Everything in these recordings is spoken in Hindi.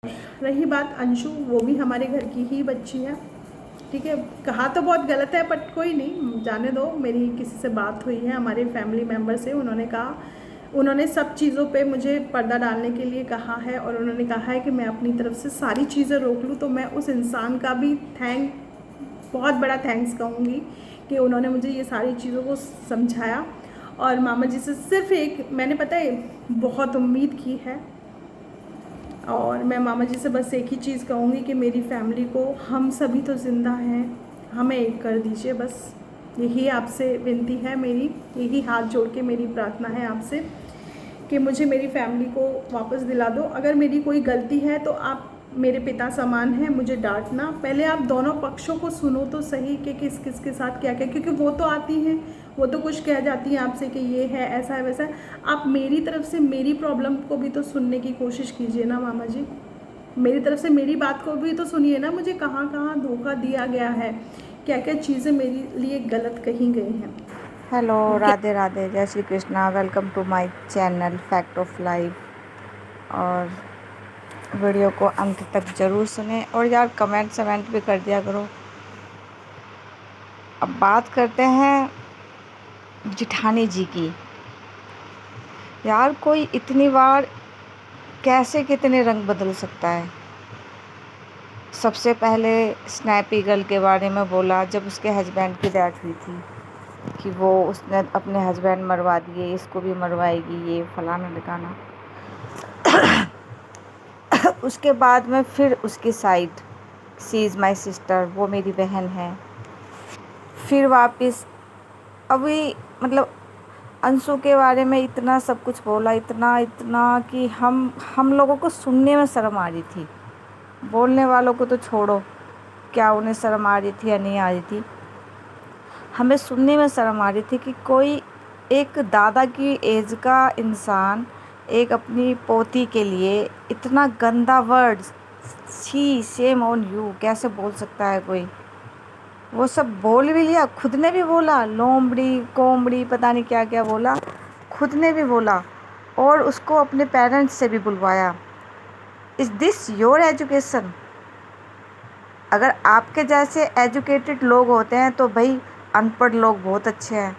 रही बात अंशु, वो भी हमारे घर की ही बच्ची है। ठीक है, कहा तो बहुत गलत है बट कोई नहीं, जाने दो। मेरी किसी से बात हुई है हमारे फैमिली मेम्बर से, उन्होंने कहा, उन्होंने सब चीज़ों पे मुझे पर्दा डालने के लिए कहा है और उन्होंने कहा है कि मैं अपनी तरफ से सारी चीज़ें रोक लूँ। तो मैं उस इंसान का भी बहुत बड़ा थैंक्स कहूँगी कि उन्होंने मुझे ये सारी चीज़ों को समझाया। और मामा जी से सिर्फ एक मैंने पता है बहुत उम्मीद की है, और मैं मामा जी से बस एक ही चीज़ कहूँगी कि मेरी फैमिली को, हम सभी तो ज़िंदा हैं, हमें एक कर दीजिए बस। यही आपसे विनती है मेरी, यही हाथ जोड़ के मेरी प्रार्थना है आपसे कि मुझे मेरी फैमिली को वापस दिला दो। अगर मेरी कोई गलती है तो आप मेरे पिता समान हैं, मुझे डांटना, पहले आप दोनों पक्षों को सुनो तो सही कि किस किस के साथ क्या क्या, क्योंकि वो तो आती हैं, वो तो कुछ कह जाती हैं आपसे कि ये है, ऐसा है, वैसा है। आप मेरी तरफ से मेरी प्रॉब्लम को भी तो सुनने की कोशिश कीजिए ना मामा जी। मेरी तरफ से मेरी बात को भी तो सुनिए ना, मुझे कहाँ कहाँ धोखा दिया गया है, क्या क्या चीज़ें मेरे लिए गलत कही गई हैं। हेलो, राधे राधे, जय Shri Krishna. Welcome to my channel fact of life. और वीडियो को अंत तक ज़रूर सुने और यार कमेंट भी कर दिया करो। अब बात करते हैं जिठानी जी की। यार कोई इतनी बार कैसे कितने रंग बदल सकता है। सबसे पहले स्नैपी गर्ल के बारे में बोला जब उसके हस्बैंड की डेथ हुई थी कि वो उसने अपने हस्बैंड मरवा दिए, इसको भी मरवाएगी, ये फलाना ढिकाना। उसके बाद में फिर उसकी side, she is my sister, वो मेरी बहन है। फिर वापस अभी मतलब अंशु के बारे में इतना सब कुछ बोला, इतना इतना कि हम लोगों को सुनने में शर्म आ रही थी। बोलने वालों को तो छोड़ो, क्या उन्हें शर्म आ रही थी या नहीं आ रही थी, हमें सुनने में शर्म आ रही थी कि कोई एक दादा की एज का इंसान एक अपनी पोती के लिए इतना गंदा word, she shame on you, कैसे बोल सकता है कोई। वो सब बोल भी लिया, खुद ने भी बोला, लोमड़ी कोमड़ी पता नहीं क्या क्या बोला, खुद ने भी बोला और उसको अपने पेरेंट्स से भी बुलवाया। Is this your education? अगर आपके जैसे एजुकेटेड लोग होते हैं तो भाई अनपढ़ लोग बहुत अच्छे हैं।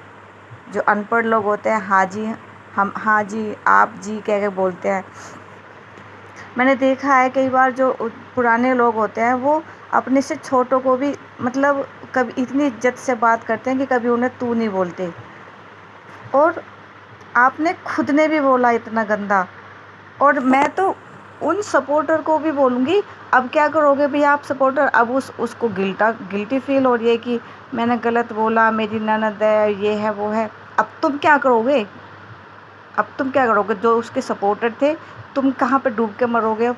जो अनपढ़ लोग होते हैं हाँ जी, हम हाँ जी आप जी कह के बोलते हैं। मैंने देखा है कई बार जो पुराने लोग होते हैं वो अपने से छोटों को भी मतलब कभी इतनी इज्जत से बात करते हैं कि कभी उन्हें तू नहीं बोलते। और आपने खुद ने भी बोला इतना गंदा। और मैं तो उन सपोर्टर को भी बोलूँगी, अब क्या करोगे भैया आप सपोर्टर, अब उसको गिल्टी फील हो रही है कि मैंने गलत बोला, मेरी ननद है, ये है वो है। अब तुम क्या करोगे? अब तुम क्या करोगे? जो उसके सपोर्टर थे, तुम कहाँ पे डूब के मरोगे अब?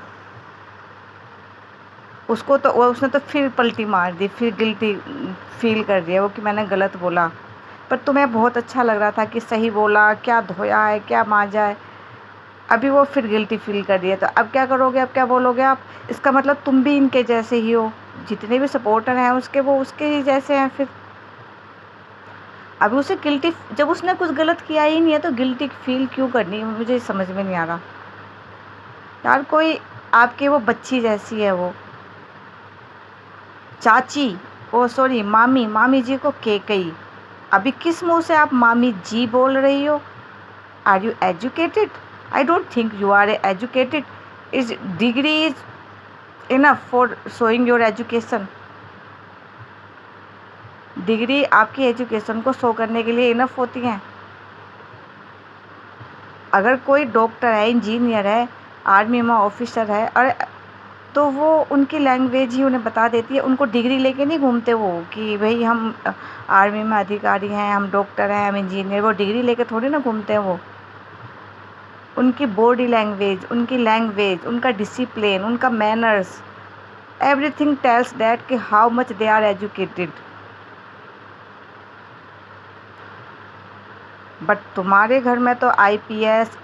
उसको तो उसने तो फिर पलटी मार दी, फिर गिल्टी फील कर दिया वो कि मैंने गलत बोला। पर तुम्हें बहुत अच्छा लग रहा था कि सही बोला, क्या धोया है, क्या मांजा है। अभी वो फिर गिल्टी फील कर दिया, तो अब क्या करोगे, अब क्या बोलोगे आप? इसका मतलब तुम भी इनके जैसे ही हो, जितने भी सपोर्टर हैं उसके, वो उसके ही जैसे हैं फिर। अभी उसे गिल्टी, जब उसने कुछ गलत किया ही नहीं है तो गिल्टी फील क्यों करनी है, मुझे समझ में नहीं आ रहा। यार कोई आपकी वो बच्ची जैसी है, वो चाची, ओ सॉरी मामी, मामी जी को केकई। अभी किस मुंह से आप मामी जी बोल रही हो? Are you educated? I don't think you are educated. Is degree is enough for showing your education? Degree आपकी एजुकेशन को शो करने के लिए इनफ होती हैं? अगर कोई डॉक्टर है, इंजीनियर है, आर्मी में ऑफिसर है, और तो वो उनकी लैंग्वेज ही उन्हें बता देती है। उनको डिग्री लेके नहीं घूमते वो कि भाई हम आर्मी में अधिकारी हैं, हम डॉक्टर हैं, हम इंजीनियर, वो डिग्री लेके थोड़ी ना घूमते हैं वो। उनकी बॉडी लैंग्वेज, उनका डिसिप्लिन, उनका मैनर्स, एवरीथिंग टेल्स दैट कि how much they are educated. But तुम्हारे घर में तो आईपीएस,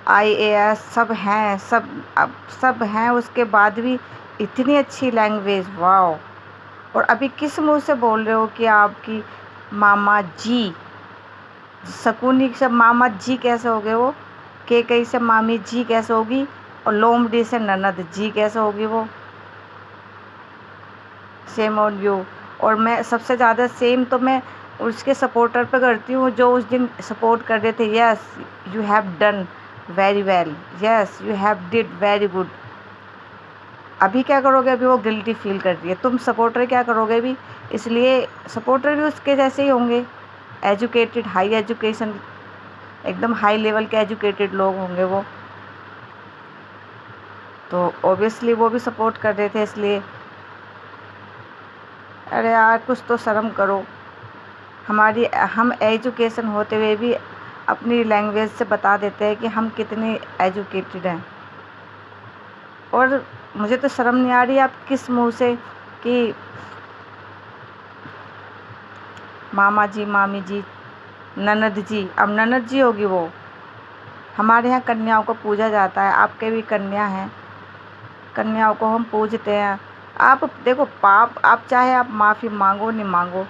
आईएएस सब हैं, सब हैं, उसके बाद भी इतनी अच्छी लैंग्वेज, वाओ। और अभी किस मुंह से बोल रहे हो कि आपकी मामा जी, शकुनी से मामा जी कैसे हो गए वो, के कई से मामी जी कैसे होगी? और लोमड़ी से ननद जी कैसे होगी वो? Same on you. और मैं सबसे ज़्यादा सेम तो मैं उसके सपोर्टर पे करती हूँ जो उस दिन सपोर्ट कर रहे थे। Yes you have done very well, yes you have did very good. अभी क्या करोगे? अभी वो गिल्टी फील कर रही है, तुम सपोर्टर क्या करोगे भी? इसलिए सपोर्टर भी उसके जैसे ही होंगे, एजुकेटेड, हाई एजुकेशन, एकदम हाई लेवल के एजुकेटेड लोग होंगे वो, तो ऑब्वियसली वो भी सपोर्ट कर रहे थे इसलिए। अरे यार कुछ तो शर्म करो। हम एजुकेशन होते हुए भी अपनी लैंग्वेज से बता देते हैं कि हम कितने एजुकेटेड हैं। और मुझे तो शर्म नहीं आ रही आप किस मुंह से कि मामा जी, मामी जी, ननद जी। अब ननद जी होगी वो। हमारे यहाँ कन्याओं को पूजा जाता है, आपके भी कन्या हैं, कन्याओं को हम पूजते हैं। आप देखो पाप, आप चाहे आप माफ़ी मांगो नहीं मांगो,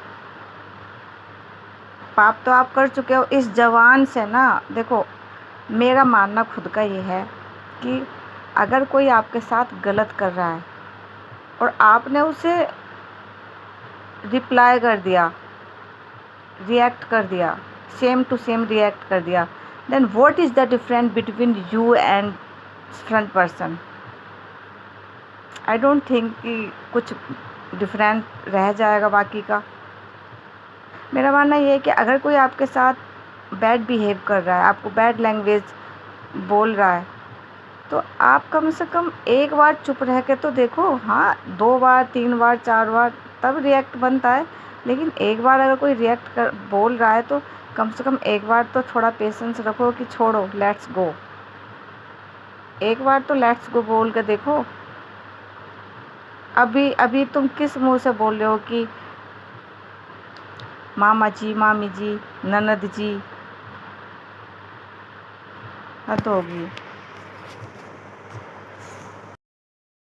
पाप तो आप कर चुके हो इस जवान से ना। देखो मेरा मानना खुद का ये है कि अगर कोई आपके साथ गलत कर रहा है और आपने उसे रिप्लाई कर दिया, रिएक्ट कर दिया, सेम टू सेम रिएक्ट कर दिया, then what is the difference between you and front person? I don't think कि कुछ डिफरेंट रह जाएगा बाकी का। मेरा मानना ये है कि अगर कोई आपके साथ बैड बिहेव कर रहा है, आपको बैड लैंग्वेज बोल रहा है, तो आप कम से कम एक बार चुप रह के तो देखो। हाँ 2 बार 3 बार 4 बार तब रिएक्ट बनता है, लेकिन एक बार अगर कोई रिएक्ट कर बोल रहा है तो कम से कम एक बार तो थोड़ा पेशेंस रखो कि छोड़ो, लेट्स गो। एक बार तो लेट्स गो बोल के देखो। अभी अभी तुम किस मुंह से बोल रहे हो कि मामा जी, मामी जी, ननद जी? हद होगी।